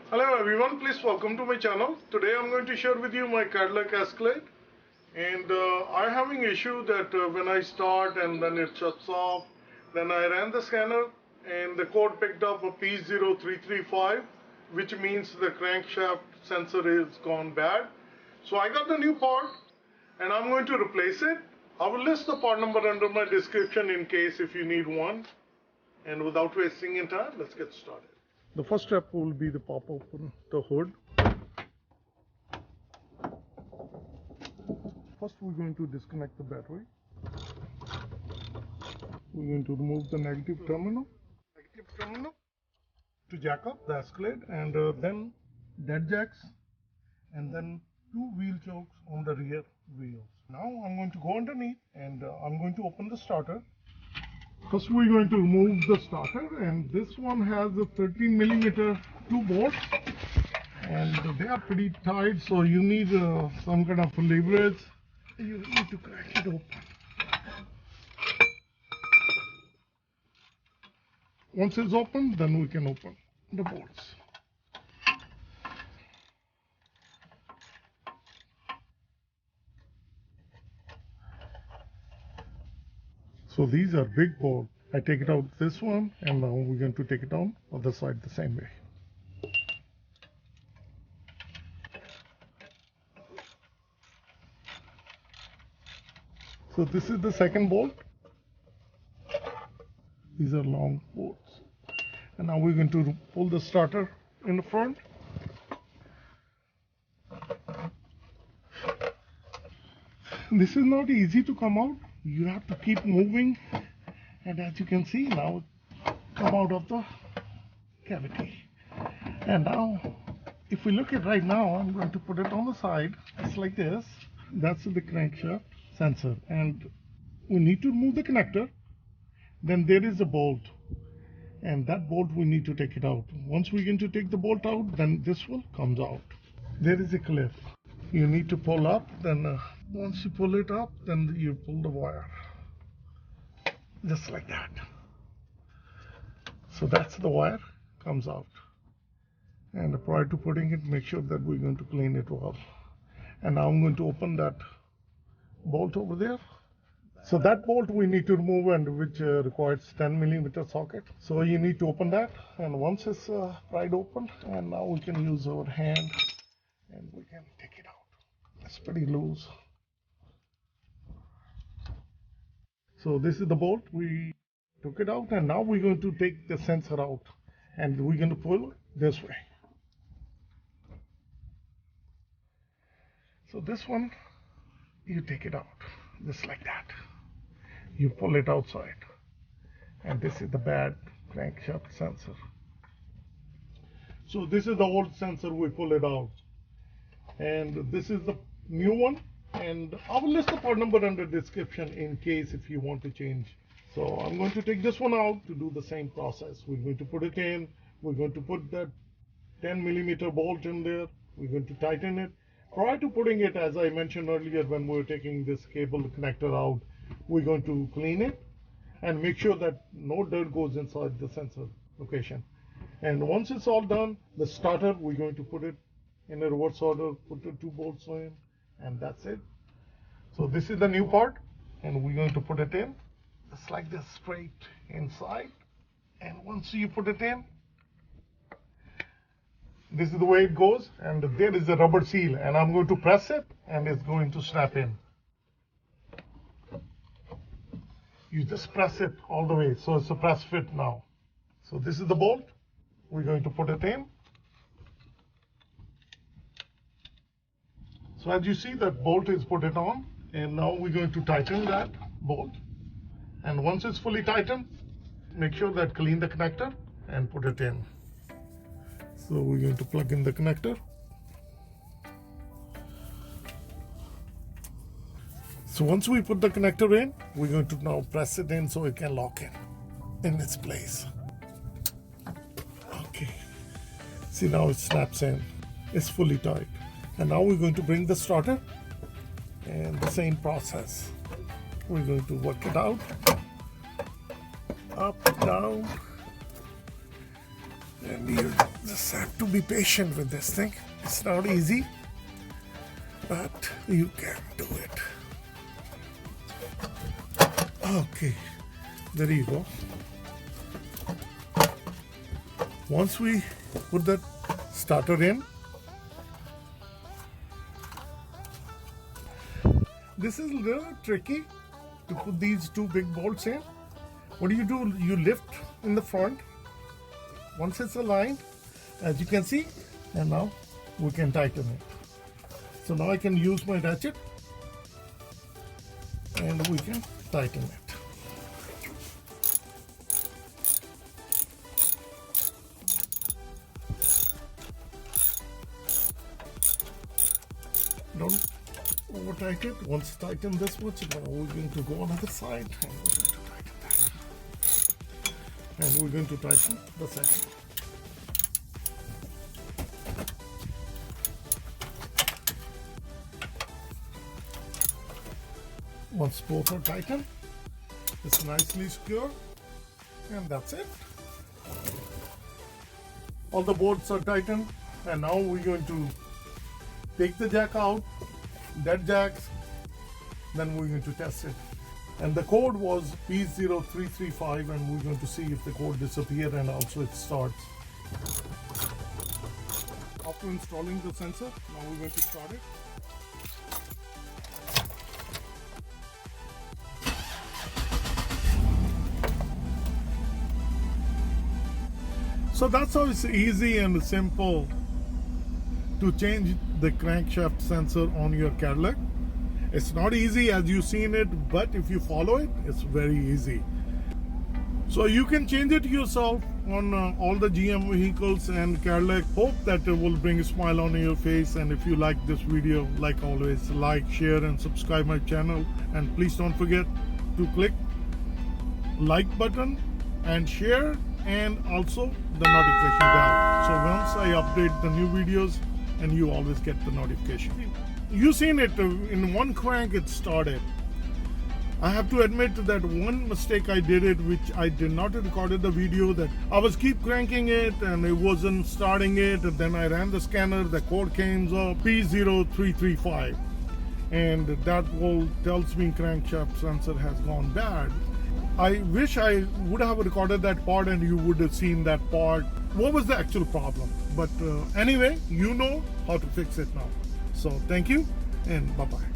Hello everyone, please welcome to my channel. Today I'm going to share with you my Cadillac Escalade, and I'm having issue that when I start and then it shuts off. Then I ran the scanner and the code picked up a P0335, which means the crankshaft sensor is gone bad. So I got the new part and I'm going to replace it. I will list the part number under my description in case if you need one. And without wasting any time, let's get started. The first step will be to pop open the hood. First we're going to disconnect the battery. We're going to remove the negative terminal to jack up the Escalade, and then dead jacks, and then two wheel chokes on the rear wheels. Now I'm going to go underneath and I'm going to open the starter. First we're going to remove the starter, and this one has a 13mm 2 bolts, and they are pretty tight, so you need some kind of leverage. You need to crack it open. Once it's open, then we can open the bolts. So these are big bolts. I take it out this one, and now we're going to take it down other side the same way. So this is the second bolt. These are long bolts. And now we're going to pull the starter in the front. This is not easy to come out. You have to keep moving, and as you can see now it come out of the cavity. And now if we look at right now, I'm going to put it on the side just like this. That's the crankshaft sensor, and we need to remove the connector. Then there is a bolt, and that bolt we need to take it out. Once we're going to take the bolt out, then this one comes out. There is a clip you need to pull up. Then once you pull it up, then you pull the wire just like that. So that's the wire comes out. And prior to putting it, make sure that we're going to clean it well. And now I'm going to open that bolt over there. So that bolt we need to remove, and which requires 10mm socket. So you need to open that, and once it's pried open, and now we can use our hand and we can take it out. It's pretty loose. So this is the bolt. We took it out, and now we're going to take the sensor out, and we're going to pull this way. So this one, you take it out just like that. You pull it outside, and this is the bad crankshaft sensor. So this is the old sensor, we pull it out, and this is the new one, and I will list the part number under description in case if you want to change. So I'm going to take this one out to do the same process. We're going to put it in, we're going to put that 10mm bolt in there, we're going to tighten it. Prior to putting it, as I mentioned earlier, when we were taking this cable connector out, we're going to clean it and make sure that no dirt goes inside the sensor location. And once it's all done, the starter, we're going to put it in a reverse order, put the 2 bolts in, and that's it. So this is the new part, and we're going to put it in just like this, straight inside. And once you put it in, this is the way it goes, and there is a rubber seal, and I'm going to press it, and it's going to snap in. You just press it all the way, so it's a press fit now. So this is the bolt. We're going to put it in. So as you see, that bolt is put it on, and now we're going to tighten that bolt. And once it's fully tightened, make sure that clean the connector and put it in. So we're going to plug in the connector. So once we put the connector in, we're going to now press it in so it can lock in its place. Okay. See, now it snaps in. It's fully tight. And now we're going to bring the starter, and the same process. We're going to work it out. Up, down. And you just have to be patient with this thing. It's not easy, but you can do it. Okay, there you go. Once we put that starter in, this is a little tricky to put these two big bolts in. What do? You lift in the front once it's aligned, as you can see, and now we can tighten it. So now I can use my ratchet and we can tighten it. Don't over tighten it. Once tighten this much, now we're going to go on the other side and we're going to tighten that. And we're going to tighten the second. Once both are tightened, it's nicely secure, and that's it. All the bolts are tightened, and now we're going to take the jack out, dead jacks, then we're going to test it. And the code was P0335, and we're going to see if the code disappears and also it starts. After installing the sensor, now we're going to start it. So that's how it's easy and simple to change the crankshaft sensor on your Cadillac. It's not easy as you've seen it, but if you follow it, it's very easy. So you can change it yourself on all the GM vehicles and Cadillac. Hope that it will bring a smile on your face. And if you like this video, like always, like, share and subscribe my channel. And please don't forget to click like button and share, and also the notification bell. So once I update the new videos, and you always get the notification. You seen it in one crank it started. I have to admit that one mistake I did it, which I did not record the video, that I was keep cranking it and it wasn't starting it, and then I ran the scanner, the code came up P0335, and that will tells me crankshaft sensor has gone bad. I wish I would have recorded that part and you would have seen that part. What was the actual problem? But anyway, you know how to fix it now. So thank you and bye-bye.